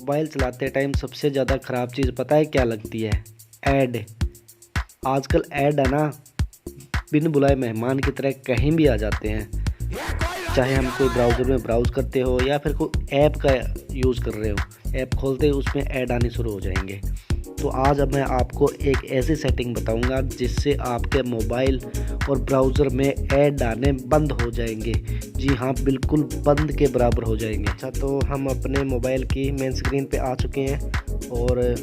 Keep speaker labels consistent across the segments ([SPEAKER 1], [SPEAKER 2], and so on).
[SPEAKER 1] Mobile चलाते time सबसे ज़्यादा ख़राब चीज़ पता है क्या लगती है? ऐड। आजकल ऐड है ना, बिन बुलाए मेहमान की तरह कहीं भी आ जाते हैं। चाहे हम कोई ब्राउज़र में ब्राउज़ करते हो या फिर कोई ऐप का यूज़ कर रहे हो, ऐप खोलते ही उसमें ऐड आने शुरू हो जाएंगे। तो आज अब मैं आपको एक ऐसी सेटिंग बताऊंगा जिससे आपके मोबाइल और ब्राउज़र में ऐड आने बंद हो जाएंगे। जी हाँ, बिल्कुल बंद के बराबर हो जाएंगे। अच्छा, तो हम अपने मोबाइल की मेन स्क्रीन पे आ चुके हैं और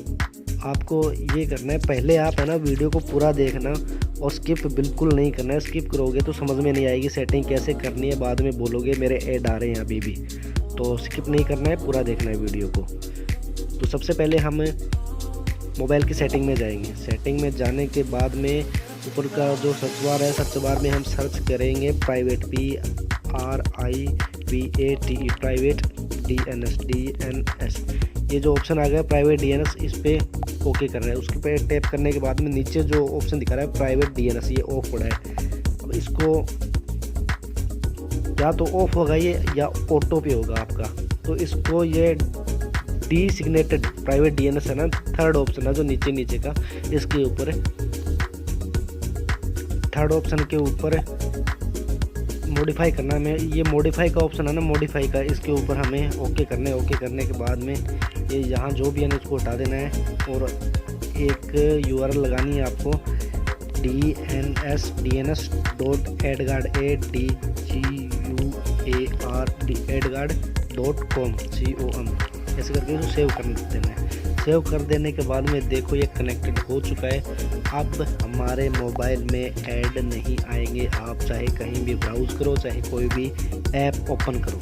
[SPEAKER 1] आपको ये करना है, पहले आप है ना वीडियो को पूरा देखना और स्किप बिल्कुल नहीं करना है। स्किप करोगे तो समझ में नहीं आएगी सेटिंग कैसे करनी है, बाद में बोलोगे मेरे ऐड आ रहे हैं अभी भी। तो स्किप नहीं करना है, पूरा देखना है वीडियो को। तो सबसे पहले हम मोबाइल की सेटिंग में जाएंगे। सेटिंग में जाने के बाद में ऊपर का जो सर्च बार है, सर्च बार में हम सर्च करेंगे प्राइवेट, PRIVATE, प्राइवेट DNS। ये जो ऑप्शन आ गया प्राइवेट DNS, इस पर ओके करना है। उसके पे टैप करने के बाद में नीचे जो ऑप्शन दिखा रहा है प्राइवेट DNS, ये ऑफ हो रहा है। अब इसको या तो ऑफ होगा ये या ऑटो पे होगा आपका। तो इसको ये डिसिग्नेटेड प्राइवेट DNS है ना, थर्ड ऑप्शन है जो नीचे का, इसके ऊपर थर्ड ऑप्शन के ऊपर मॉडिफाई करना है। ये मॉडिफाई का ऑप्शन है ना, मॉडिफाई का, इसके ऊपर हमें ओके करना है। ओके करने के बाद में ये यहाँ जो भी है ना इसको हटा देना है और एक URL लगानी है आपको, dns.adguard.com ऐसे करके इसको सेव कर देना है। सेव कर देने के बाद में देखो ये कनेक्टेड हो चुका है। अब हमारे मोबाइल में ऐड नहीं आएंगे। आप चाहे कहीं भी ब्राउज़ करो, चाहे कोई भी ऐप ओपन करो।